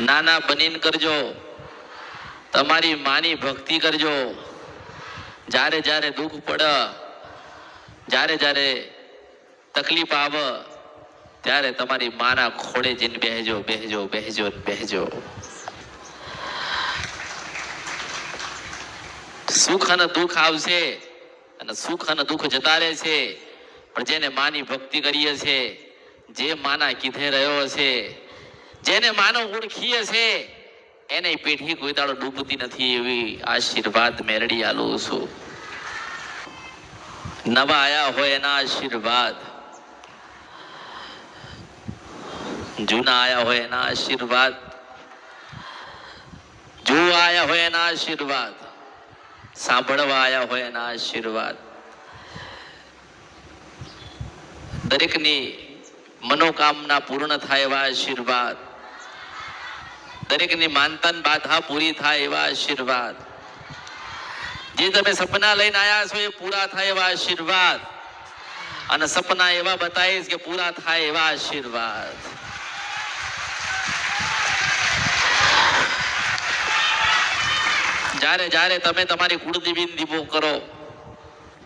નાના બનીને કરજો, તમારી માની ભક્તિ કરજો. જ્યારે જ્યારે દુઃખ પડે, જ્યારે જ્યારે તકલીફ આવે, ત્યારે તમારી માના ખોળે જઈને બેહજો, બેહજો, બેહજો, બેહજો. સુખ અને દુઃખ આવશે અને સુખ અને દુઃખ જતા રહેશે, પણ જેને માની ભક્તિ કરીએ છે, જે માના કીધે રહ્યો હશે, જેને માનો ઓળખી હશે, એને પેઢી કોઈ દાડો ડૂબતી નથી. એવી આશીર્વાદ મેળડી આલું છું. નવા આયા હોય એના આશીર્વાદ, જૂના આયા હોય એના આશીર્વાદ, જોવા આયા હોય એના આશીર્વાદ, સાંભળવા આયા હોય એના આશીર્વાદ. દરેકની મનોકામના પૂર્ણ થાય એવા આશીર્વાદ, દરેકની માનતન બાધા પૂરી થાય એવા આશીર્વાદ, જે તમે સપના લઈને આયા છો એ પૂરા થાય એવા આશીર્વાદ, અને સપના એવા બતાવીશ કે પૂરા થાય એવા આશીર્વાદ. જ્યારે જ્યારે તમે તમારી કુળદેવીને દીવો કરો,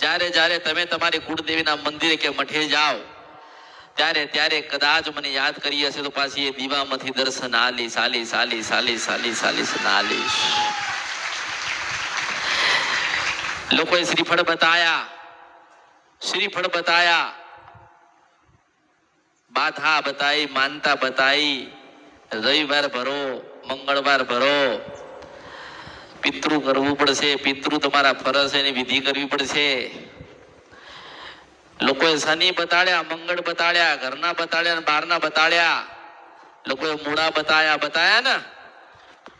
જ્યારે જ્યારે તમે તમારી કુળદેવીના મંદિરે કે મઠે જાઓ, ત્યારે ત્યારે કદાચ મને યાદ કરી હશે તો પાછી એ દીવામાંથી દર્શન આલીશ, આલીશ, આલીશ, આલીશ, આલીશ, આલીશ, આલીશ. લોકોએ શ્રીફળ બતાયા, શ્રીફળ બતાયા, બાધા બતાઈ, માનતા બતાઈ. રવિવાર ભરો, મંગળવાર ભરો, પિતૃ કરવું પડશે, પિતૃ તમારા ફરજ છે એની વિધિ કરવી પડશે. લોકોએ શનિ બતાડ્યા, મંગળ બતાડ્યા, ઘરના બતાડ્યા અને બહારના બતાડ્યા. લોકોએ મૂળા બતાયા ને,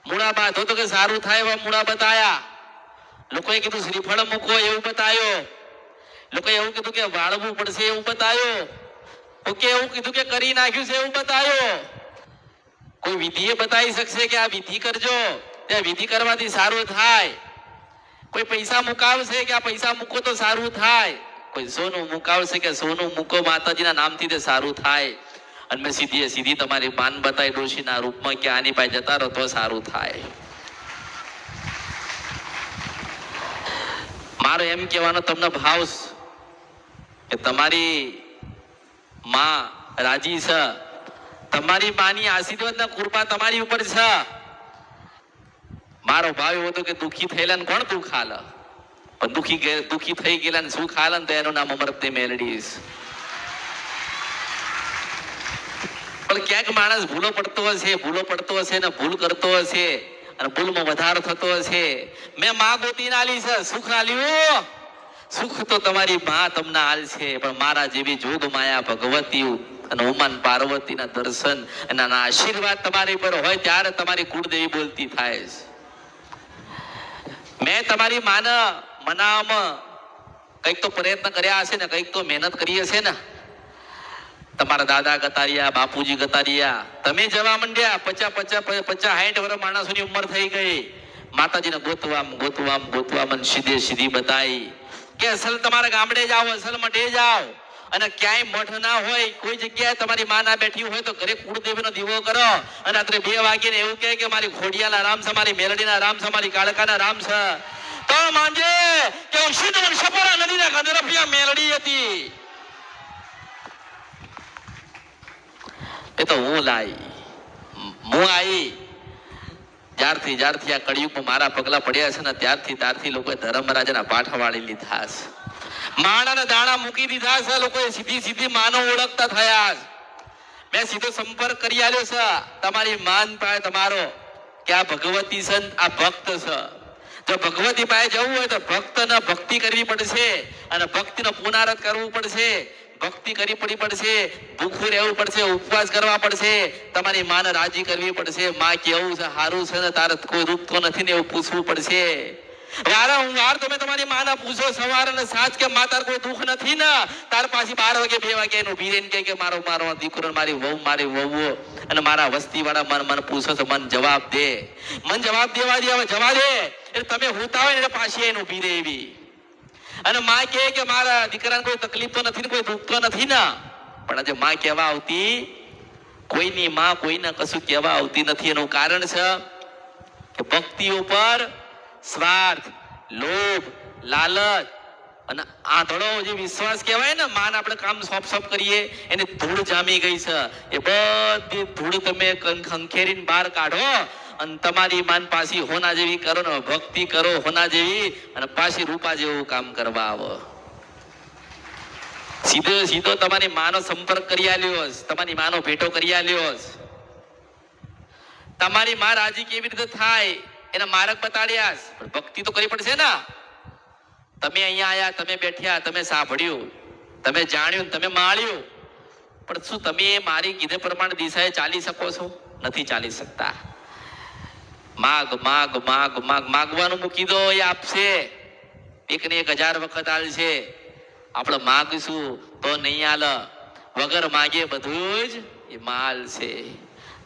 મૂળા બાંધો તો કે સારું થાય એવા મૂળા બતાયા. લોકોએ કીધું શ્રીફળ મૂકો એવું બતાયો. લોકોએ એવું કીધું કે વાળવું પડશે એવું બતાયો. ઓકે, એવું કીધું કે કરી નાખ્યું છે એવું બતાયો. કોઈ વિધિએ બતાવી શકશે કે આ વિધિ કરજો, ત્યાં વિધિ કરવાથી સારું થાય. કોઈ પૈસા મુકાવશે કે આ પૈસા મૂકો તો સારું થાય. કોઈ સોનું મુકાવશે કે સોનું મૂકો માતાજીના નામથી તે સારું થાય. અને મેં સીધી તમારી માન બતાવી ડોશીના રૂપમાં કે આની પાસે જતા રહો તો સારું થાય. મારો એમ કહેવાનો તમને ભાવ કે તમારી માં રાજી છે, તમારી માની આશીર્વાદ ના કૃપા તમારી ઉપર છે. મારો ભાવ એવો હતો કે દુઃખી થયેલા ને કોણ દુઃખ હાલે, પણ દુઃખી થઈ ગયેલા ને સુખ હાલે ને તો એનું નામ અમરતે મેળડીશ. પણ ક્યાંક માણસ ભૂલો પડતો હશે ને ભૂલ કરતો હશે અને ભૂલમાં વધારો થતો હશે. મેં માં ગોતીને આલી છે, સુખ આલ્યું. સુખ તો તમારી માં તમને આલશે, પણ મારા જેવી જોગ માયા ભગવતી અને ઉમાન પાર્વતીના દર્શન અને આશીર્વાદ તમારી પર હોય ત્યારે તમારી કુળદેવી બોલતી થાય. મેં તમારી માને મનાવવામાં કંઈક તો પ્રયત્ન કર્યા હશે ને, કંઈક તો મહેનત કરી હશે ને. તમારા દાદા ગતારિયા, બાપુજી ગતારિયા, તમે જવા માંડ્યા 50-60 વર્ષ માણસોની ઉંમર થઈ ગઈ. માતાજીને ગોતવામાં સીધી બતાવી કે અસલ તમારા ગામડે જાઓ, અસલ મઠે જાઓ. અને ક્યાંય મઠ ના હોય, કોઈ જગ્યાએ તમારી માં ના બેઠી હોય તો ઘરે કુળદેવીનો દીવો કરો અને રાત્રે 2 વાગે એવું કહે કે મારી ખોડિયાના રામ છે, મારી મેલડીના રામ છે, મારી કાળકાના રામ છે. તો માંગે કે ઉશીદવન સપોરા નદીના ગંધરફિયા મેલડી હતી. એ તો હું આવી જ્યારથી આ કળિયુગમાં મારા પગલા પડ્યા છે ને ત્યારથી લોકોએ ધર્મરાજાના પાઠ વાળી લીધા છે, માણાના દાણા મૂકી દીધા છે. લોકોએ સીધી માનો ઓળખતા થયા. મેં સીધો સંપર્ક કરી આલ્યો છે તમારી માન પાસે તમારો કે આ ભગવતી છે, આ ભક્ત છે. જો ભગવતી પાસે જવું હોય તો ભક્તને ભક્તિ કરવી પડશે અને ભક્તિનો પુનરાવર્તન કરવું પડશે. ભક્તિ કરવી પડશે, ભૂખું રહેવું પડશે, ઉપવાસ કરવા પડશે, તમારી માને રાજી કરવી પડશે. માં કેવું છે, સારું છે ને, તારે કોઈ રૂપ તો નથી ને એવું પૂછવું પડશે. વારંવાર તમે તમારી માના પૂછો સવાર અને સાંજ કે માં તાર કોઈ દુઃખ નથી ને, તાર પાછી 12 વાગે 2 વાગે એનું ભીરેન કે મારો દીકરો, મારી વહુ અને મારા વસ્તી વાળા મને પૂછો તો મન જવાબ દે. મન જવાબ દેવા દે, હવે જવા દે. એટલે તમે હોતા હોય ને પાછી એનું ભીરે એવી. અને માં કે મારા દીકરાને કોઈ તકલીફ તો નથી ને, કોઈ દુઃખ તો નથી ને. પણ આજે માં કહેવા આવતી કોઈની માં કોઈને કશું કહેવા આવતી નથી. એનું કારણ છે કે ભક્તિ ઉપર સ્વાર્થ, લોભ, લાલચ અને આંધળો જે વિશ્વાસ કહેવાય ને, માન આપણે કામ સોપ કરીએ એની ધૂળ જામી ગઈ છે. એ બધી ધૂળ તમે ખંખેરીને બહાર કાઢો અને તમારી માન પાછી હોના જેવી કરો ને ભક્તિ કરો હોના જેવી, અને પાછી રૂપા જેવું કામ કરવા આવો. સીધો તમારી માનો સંપર્ક કરી આલ્યો, તમારી માનો ભેટો કરી આલ્યો. તમારી માં રાજી કેવી રીતે થાય એના માર્ગ બતાડ્યા. પણ ભક્તિ તો કરવી પડશે ને. તમે અહીંયા આયા, તમે બેઠ્યા, તમે સાંભળ્યું, તમે જાણ્યું, તમે માળ્યું, પણ શું તમે મારી કીધે પ્રમાણે દિશાએ ચાલી શકો છો? નથી ચાલી શકતા. માગવાનું મૂકી દો, એ આપશે. એક ને 1000 વખત આલશે. આપણે માગશું તો નહીં આલે. વગર માગે બધું જ એ માલ છે.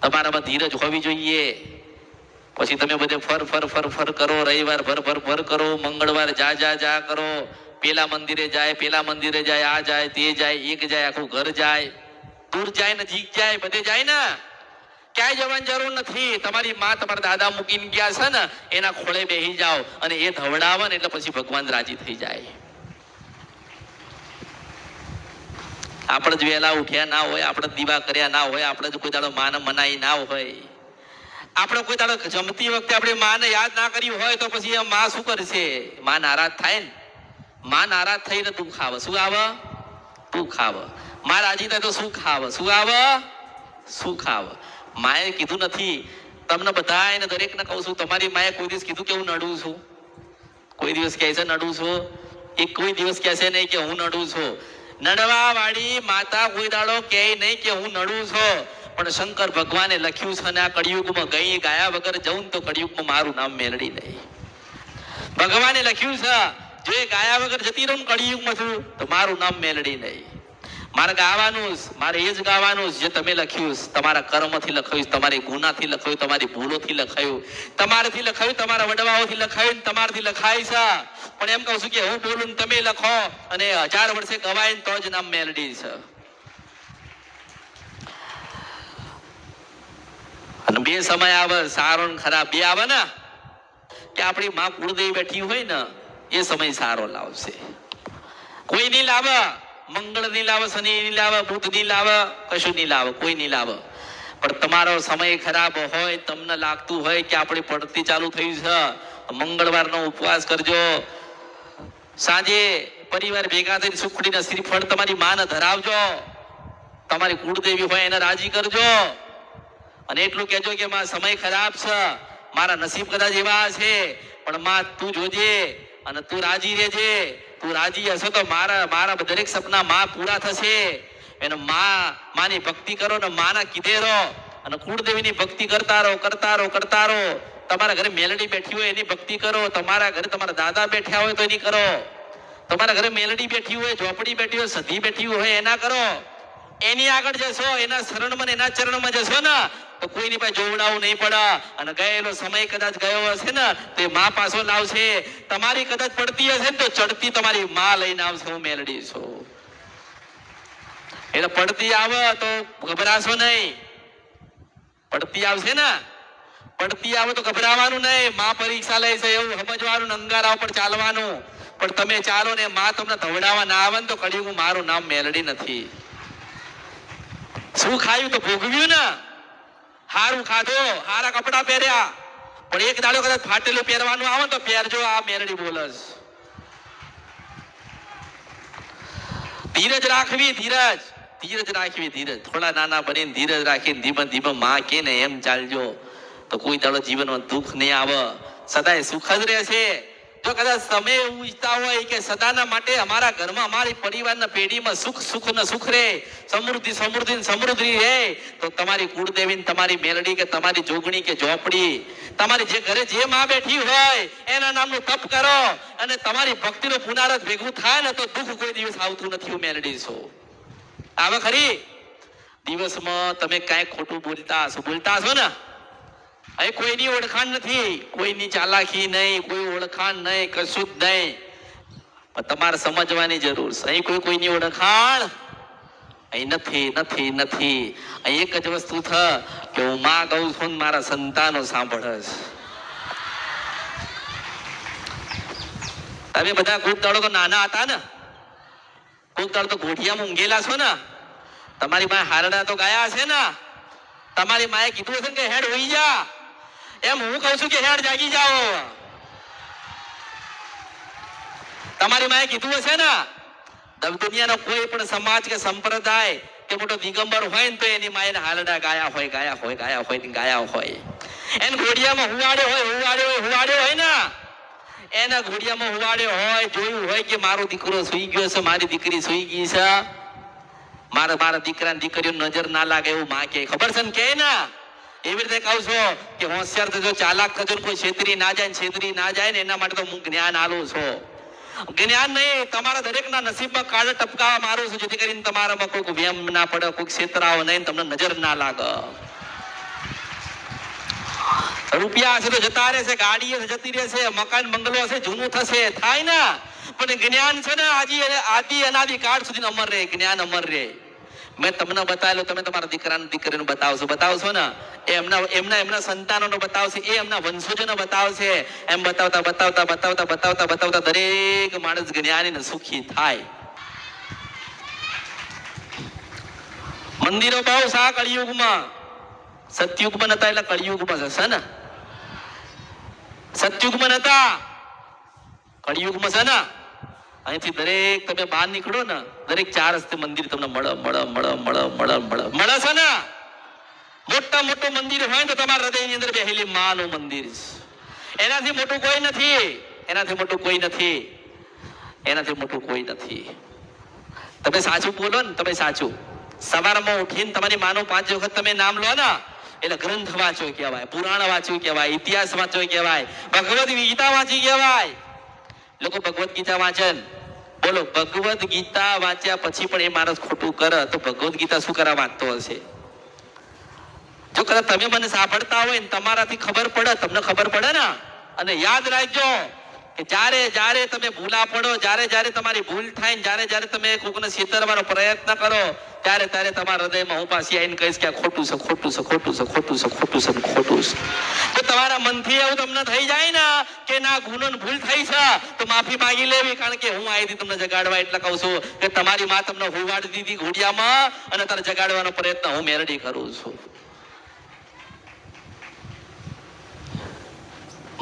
તમારામાં ધીરજ હોવી જોઈએ. પછી તમે બધે ફર કરો, રવિવાર ભર કરો, મંગળવાર જા કરો, પેલા મંદિરે જાય, આ જાય તે જાય, એક જાય આખું ઘર જાય, દૂર જાય નજીક જાય, બધે જાય ને. ક્યાંય જવાની જરૂર નથી. તમારી માં તમારા દાદા મૂકીને ગયા છે ને, એના ખોળે બેસી જાઓ અને એ ધવડાવે ને એટલે પછી ભગવાન રાજી થઈ જાય. આપણે જ વહેલા ઉઠ્યા ના હોય, આપણે દીવા કર્યા ના હોય, આપણે જ કોઈ દાડો માને મનાઈ ના હોય, આપણે કોઈ દાડો જમતી વખતે આપણે માને યાદ ના કર્યું હોય, તો પછી માં શું કરશે? માં નારાજ થાય ને. માં નારાજ થઈને તું ખાવ, શું આવે? તું ખાવ. માં રાજી થાય તો શું ખાવ? શું આવે? શું ખાવ? માએ કીધું નથી. તમને બધા એને દરેકને કહું છું, તમારી માએ કોઈ દિવસ કીધું કે હું નડું છું? કોઈ દિવસ કહે છે નડું છું? એક કોઈ દિવસ કહે છે નહીં કે હું નડું છું. નડવા વાળી માતા કોઈ દાડો કહે નહીં કે હું નડું છું. પણ શંકર ભગવાને લખ્યું છે ને, આ કળિયુગમાં ગઈ ગાયા વગર જવું તો કળિયુગમાં મારું નામ મેળડી નહીં. ભગવાને લખ્યું છે, જો એ ગાયા વગર જતી રહું કળિયુગમાં છું તો મારું નામ મેળડી નહીં. મારે ગાવાનું, મારે એ જ ગાવાનું જે તમે લખ્યું. તમારા કર્મથી લખાયું, તમારી ગુનાથી લખાયું, તમારી ભૂલોથી લખાયું, તમારાથી લખાયું, તમારા વડવાઓથી લખાયું, તમારાથી લખાય છે. પણ એમ કહું છું કે હું બોલું તમે લખો, અને 1000 વર્ષે ગવાય તો જ નામ મેલડી છે. અને બે સમય આવે, સારો ને ખરાબ બે આવે ને, કે આપણી માં કુળદેવી બેઠી હોય ને, એ સમય સારો લાવશે. કોઈ નહીં લાવે. મંગળ નહીં લાવે, શનિ નહીં લાવે, બુધ નહીં લાવે, કશું નહીં લાવે, કોઈ નહીં લાવે. પણ તમારો સમય ખરાબ હોય, તમને લાગતું હોય કે આપણી પડતી ચાલુ થઈ છે, મંગળવારનો ઉપવાસ કરજો. સાંજે પરિવાર ભેગા થઈને સુખડીના શ્રીફળ તમારી માને ધરાવજો. તમારી કુળદેવી હોય એને રાજી કરજો. અને એટલું કહેજો કે માં સમય ખરાબ છે, મારા નસીબ કદાચ એવા છે, પણ માં તું જોજે અને તું રાજી રહેજે. તું રાજી હશે તો મારા દરેક સપના માં પૂરા થશે. એને માની ભક્તિ કરો ને, માના કીધે રહો, અને કુળદેવીની ભક્તિ કરતા રહો. તમારા ઘરે મેલડી બેઠી હોય એની ભક્તિ કરો. તમારા ઘરે તમારા દાદા બેઠ્યા હોય તો એની કરો. તમારા ઘરે મેલડી બેઠી હોય, ઝોપડી બેઠી હોય, સધી બેઠી હોય એના કરો. એની આગળ જશો, એના શરણમાં એના ચરણમાં જશો ને, તો કોઈની પાસે જોવડાવું નહીં પડે. અને ગયેલો સમય કદાચ ગયો હશે ને તો એ માં પાછો લાવશે. તમારી કદાચ પડતી હશે ને તો ચડતી તમારી માં લઈને આવશે. હું મેલડી છું. એટલે પડતી આવે તો ગભરાશો નહીં. પડતી આવશે ને, પડતી આવે તો ગભરાવાનું નહીં. માં પરીક્ષા લે છે એવું સમજવાનું, અંગારા ઉપર ચાલવાનું. પણ તમે ચાલો ને માં તમને ધવડાવવા ના આવે ને તો કળિયુગમાં મારું નામ મેલડી નથી. શું ખાયું તો ભોગવ્યું ને. હારું ખાધો, હારા કપડા પહેર્યા, પણ એક દાડો કદાચ ફાટેલું પહેરવાનું આવે તો પહેરજો. આ મેલડી બોલસ. ધીરજ રાખવી, ધીરજ. થોડા નાના બનીને ધીરજ રાખીને ધીમે માં કે ને એમ ચાલજો, તો કોઈ દાડો જીવનમાં દુઃખ નહીં આવે, સદાય સુખ જ રહેશે. જો કદાચ તમે એવું ઈચ્છતા હોય કે સદાના માટે અમારા ઘરમાં, અમારી પરિવારના પેઢીમાં સુખ રહે, સમૃદ્ધિ રહે, તો તમારી કુળદેવી, તમારી મેલડી કે તમારી જોગણી કે ઝોપડી, તમારી જે ઘરે જે માં બેઠી હોય એના નામનું તપ કરો, અને તમારી ભક્તિનું પુનરાવર્તન ભેગું થાય ને તો દુઃખ કોઈ દિવસ આવતું નથી. હું મેલડી છું. આવે ખરી દિવસમાં તમે કાંઈક ખોટું બોલતા હશો ને. અહીં કોઈની ઓળખાણ નથી, કોઈની ચાલાકી નહીં, કોઈ ઓળખાણ નહીં, કશું જ નહીં. પણ તમારે સમજવાની જરૂર છે. અહીં કોઈની ઓળખાણ અહીં નથી નથી નથી. અહીં એક જ વસ્તુ થ કે હું માં કહું છું ને મારા સંતાનો સાંભળશ. તમે બધા કોક દાડો તો નાના હતા ને, કોક દાડો તો ગોઠિયામાં ઊંઘેલા છો ને, તમારી માએ હારડા તો ગાયા છે ને, તમારી માએ કીધું હશે ને કે હેડ હોઈ જા, એમ હું કહું છું કે હેડ જાગી જાઓ. તમારી માએ કીધું હશે ને, દુનિયાનો કોઈ પણ સમાજ કે સંપ્રદાય કે મોટો દિગંબર હોય ને તો એની માએ હાલડા ગાયા હોય ગાયા હોય ગાયા હોય ગાયા હોય. એને ઘોડિયામાં હુવાડ્યો હોય હુવાડ્યો હોય હુવાડ્યો હોય ને, એના ઘોડિયામાં હુવાડ્યો હોય, જોયું હોય કે મારો દીકરો સુઈ ગયો છે, મારી દીકરી સુઈ ગઈ છે, મારા દીકરાની દીકરીઓ નજર ના લાગે એવું માં કે ખબર છે ને કે ના. એવી રીતે કહું છું કે હોશિયાર થજો, ચાલાક થજો, કોઈ છેતરી ના જાય ને છેતરી ના જાય ને એના માટે તો હું જ્ઞાન આલું છું. જ્ઞાન નહીં, તમારા દરેકના નસીબમાં કાળ ટપકાવા મારું છું, જેથી કરીને તમારામાં કોઈ વ્યામ ના પડે, કોઈ છેતરાવ નહીં, તમને નજર ના લાગે. રૂપિયા હશે તો જતા રહેશે, ગાડી હશે જતી રહેશે, મકાન બંગલો હશે જૂનું થશે, થાય ને, પણ જ્ઞાન છે ને આદિ અનાદિ કાળ સુધી અમર રહે, જ્ઞાન અમર રહે. મેં તમને બતાવેલું, તમે તમારા દીકરાને દીકરીને બતાવશો ને, એમના સંતાનોને બતાવશે, એ એમના વંશજોને બતાવશે. એમ બતાવતા બતાવતા બતાવતા બતાવતા બતાવતા દરેક માણસ જ્ઞાની ને સુખી થાય. મંદિરો બહુ સા કળિયુગમાં, સતયુગમાં નતા એટલે કળિયુગમાં જશે ને. સતયુગમાં નતા, કળિયુગમાં છે ને. અહીંથી દરેક તમે બહાર નીકળો ને, દરેક 4 રસ્તે મંદિર તમને મળે છે ને. મોટા મોટું મંદિર હોય તો તમારા હૃદયની અંદર બેહેલી માનું મંદિર છે. એનાથી મોટું કોઈ નથી, એનાથી મોટું કોઈ નથી, એનાથી મોટું કોઈ નથી. તમે સાચું બોલો ને, તમે સાચું સવારમાં ઉઠીને તમારી માનું 5 વખત તમે નામ લો ને, એટલે ગ્રંથ વાંચો કહેવાય, પુરાણ વાંચ્યું કહેવાય, ઇતિહાસ વાંચો કહેવાય, ભગવદ ગીતા વાંચી કહેવાય. લોકો ભગવદ ગીતા વાંચન, બોલો ભગવદ ગીતા વાંચ્યા પછી પણ એ માણસ ખોટું કરે તો ભગવદ ગીતા શું કરવા વાંચતો હશે? જો કદાચ તમે મને સાંભળતા હોય ને તમારાથી ખબર પડે, તમને ખબર પડે ને. અને યાદ રાખજો કે જ્યારે જ્યારે તમે ભૂલા પડો, જ્યારે તમારી ભૂલ થાય ને જ્યારે તમે કોકને છેતરવાનો પ્રયત્ન કરો, ત્યારે તમારા હૃદયમાં હું પાછી આવીને કહીશ કે આ ખોટું છે, ખોટું છે, ખોટું છે, ખોટું છે, ખોટું છે, ખોટું છે. તો તમારા મનથી એવું તમને થઈ જાય ને કે ના ગુનો ને ભૂલ થઈ છે તો માફી માંગી લેવી, કારણ કે હું આવી તમને જગાડવા એટલે કહું છું કે તમારી માં તમને હુવાડી દીધી ઘોડિયામાં અને તારે જગાડવાનો પ્રયત્ન હું મેરડી કરું છું.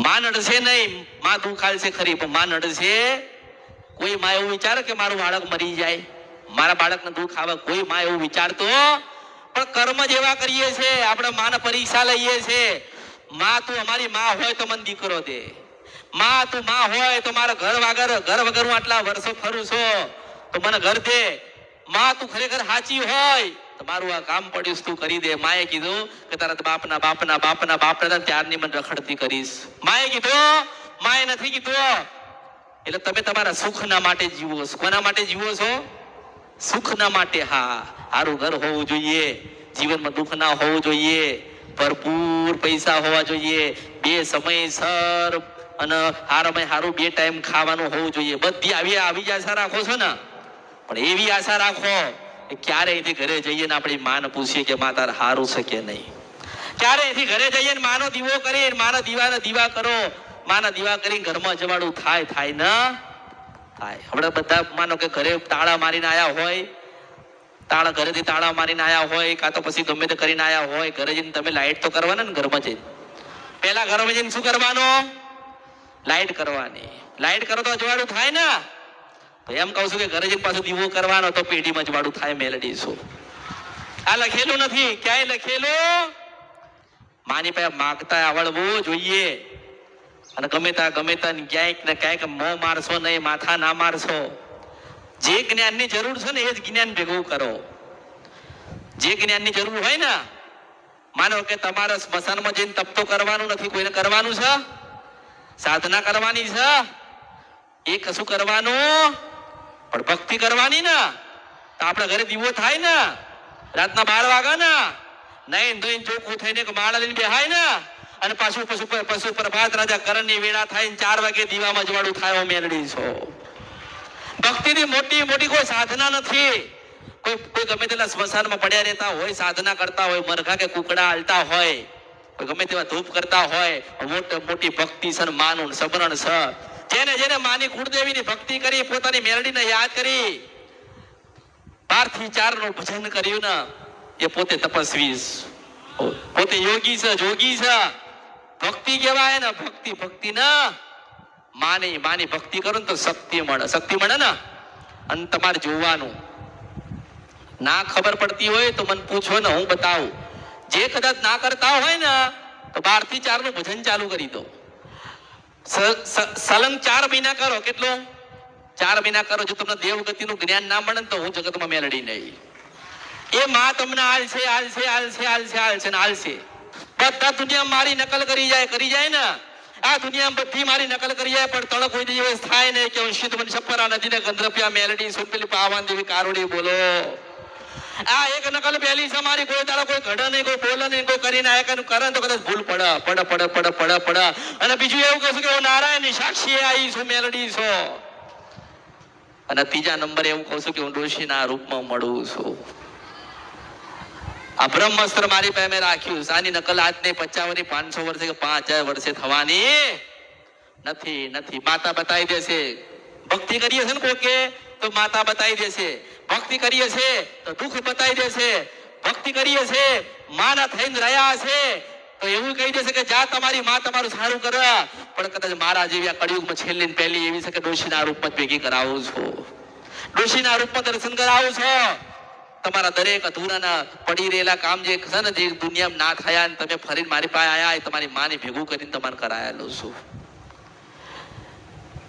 માં નડશે નહીં, માં દુઃખ આલશે ખરી, પણ માં નડશે. કોઈ માં એવું વિચારે કે મારું બાળક મરી જાય, મારા બાળકને દુઃખ આવે, કોઈ માં એવું વિચારતો. પણ કર્મ જેવા કરીએ છે આપણે, માને પરીક્ષા લઈએ છે. માં તું અમારી માં હોય તો મને દીકરો દે, માં તું માં હોય તો મારા ઘર વગર હું આટલા વર્ષો ફરું છું તો મને ઘર દે. માં તું ખરેખર સાચી હોય તો મારું આ કામ પડ્યું તું કરી દે. માએ કીધું કે તારા બાપના ત્યારની મને રખડતી કરીશ. માએ કીધું, માએ નથી કીધું. એટલે તમે તમારા સુખના માટે જીવો છો. કોના માટે જીવો છો? સુખના માટે. હા, સારું ઘર હોવું જોઈએ, જીવનમાં દુઃખ ના હોવું જોઈએ, ભરપૂર પૈસા હોવા જોઈએ, 2 સમયસર અને સારું 2 ટાઈમ ખાવાનું હોવું જોઈએ. બધી આવી આશા રાખો છો ને, પણ એવી આશા રાખો કે ક્યારે અહીંથી ઘરે જઈએ ને આપણી માને પૂછીએ કે માં તારે સારું છે કે નહીં. ક્યારે અહીંથી ઘરે જઈએ ને માનો દીવો કરી, માના દીવા કરો, માના દીવા કરી ઘરમાં જવાડું થાય ને થાય. હમણાં બધા માનો કે ઘરે તાળા મારીને આયા હોય, ઘરેથી તાળા મારીને આયા હોય, કાં તો પછી ગમે તે કરીને આયા હોય, ઘરે જઈને તમે લાઈટ તો કરવાના ને. ઘરમાં જઈને પેલા ઘરમાં જઈને શું કરવાનું? લાઈટ કરવાની. લાઈટ કરો તો અજવાળું થાય ને. તો એમ કહું છું કે ઘરે જઈને પાછું દીવો કરવાનો તો પેઢીમાં અજવાળું થાય. મેલડી શું આ લખેલું નથી, ક્યાંય લખેલું. માની પાસે માગતા આવડવું જોઈએ. અને ગમે ત્યાં ક્યાંક ને ક્યાંક મોં મારશો નહીં, માથા ના મારશો. જે જ્ઞાનની જરૂર છે ને એ જ જ્ઞાન ભેગું કરો. જે જ્ઞાનની જરૂર હોય ને, માનો કે તમારે સ્મશાનમાં જઈને તપ તો કરવાનું નથી, કોઈને કરવાનું છે, સાધના કરવાની છે, એ કશું કરવાનું પણ ભક્તિ કરવાની ને. તો આપણા ઘરે દીવો થાય ને, રાતના 12 વાગ્યા ને, નહીં ધોઈને ચોખ્ખું થઈને માળા લઈને બેહાય ને, અને પાછું પશુ પ્રભાત રાજા કરણની વેળા થાય ને 4 વાગે દીવામાં જવાડું થાય. મેલડી છો. ભક્તિની મોટી કોઈ સાધના નથી. કોઈ ગમે તેટલા સ્મશાનમાં પડ્યા રહેતા હોય, સાધના કરતા હોય, મરઘા કે કુકડા હાલતા હોય, કોઈ ગમે તેવા ધૂપ કરતા હોય, મોટી ભક્તિ છે, માનું સબરણ છે, જેને જેને માની કુળદેવીની ભક્તિ કરી, પોતાની મેલડીને યાદ કરી, 12 થી 4 નું ભજન કર્યું ને, એ પોતે તપસ્વી છે, પોતે યોગી છે, જોગી છે. ભક્તિ કહેવાય ને, ભક્તિ ના માની ભક્તિ કરો ને તો શક્તિ મળે ને. અને તમારે જોવાનું, ના ખબર પડતી હોય તો મને પૂછો ને, હું બતાવું. જે કદાચ ના કરતા હોય ને તો 12 થી 4 નું ભજન ચાલુ કરી દો. સલંગ 4 મહિના કરો. કેટલું? 4 મહિના કરો. જો તમને દેવગતિનું જ્ઞાન ના મળે ને તો હું જગતમાં મેલડી નહીં. એ માં તમને હાલશે. બધા દુનિયા મારી નકલ કરી જાય ને. આ દુનિયામાં બધી મારી નકલ કરી જાય, પણ તળ કોઈ દિવસ થાય નહીં કે શીત મન છપરા નદીને ગંધરપિયા મેલડી સુપેલી પાવાન દેવી કારોડી બોલો. આ એક નકલ પહેલી છે મારી. કોઈ દાડો કોઈ ઘડે નહીં, કોઈ બોલે નહીં, કોઈ કરી નાખે કરે તો કદાચ ભૂલ પડે. અને બીજું એવું કહું છું કે હું નારાયણની સાક્ષી આવી છું, મેલડી છો. અને ત્રીજા નંબરે એવું કહું છું કે હું ડોશીના રૂપમાં મળું છું. આ બ્રહ્માસ્ત્ર મારી પાસે મેં રાખ્યું. આની નકલ આજને 55 500 વર્ષે કે 5000 વર્ષે થવાની નથી. માતા બતાવી દેશે. ભક્તિ કરીએ છે ને કોકે તો માતા બતાવી દેશે. ભક્તિ કરીએ છે તો દુઃખ બતાવી દેશે. ભક્તિ કરીએ છે, માના થઈને રહ્યા છે તો એવું કહી દેશે કે જા તમારી માં તમારું સારું કરે. પણ કદાચ મારા જેવી આ કળિયુગમાં છેલ્લી ને પહેલી એવી છે કે ડોશીના રૂપમાં ભેગી કરાવું છું, ડોશીના રૂપમાં દર્શન કરાવું છું. તમારા દરેક અધૂરાના પડી રહેલા કામ જે છે ને, જે દુનિયામાં ના થયા ને તમે ફરીને મારી પાસે આયા, તમારી માને ભેગું કરીને તમારે કરાયેલું છું.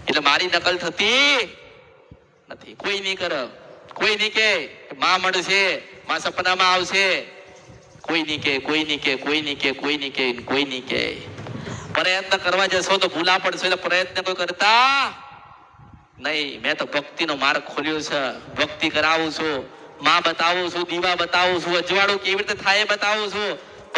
એટલે મારી નકલ થતી નથી. કોઈ નહીં કરે, કોઈ નહીં કે માં મળશે, માં સપનામાં આવશે, કોઈ નહીં કે. પ્રયત્ન કરવા જશો તો ભૂલા પડશો. એટલે પ્રયત્ન કોઈ કરતા નહીં. મેં તો ભક્તિનો માર્ગ ખોલ્યો છે. ભક્તિ કરાવું છું, માં બતાવું છું, દીવા બતાવું છું, અજવાળું કેવી રીતે થાય બતાવું છું.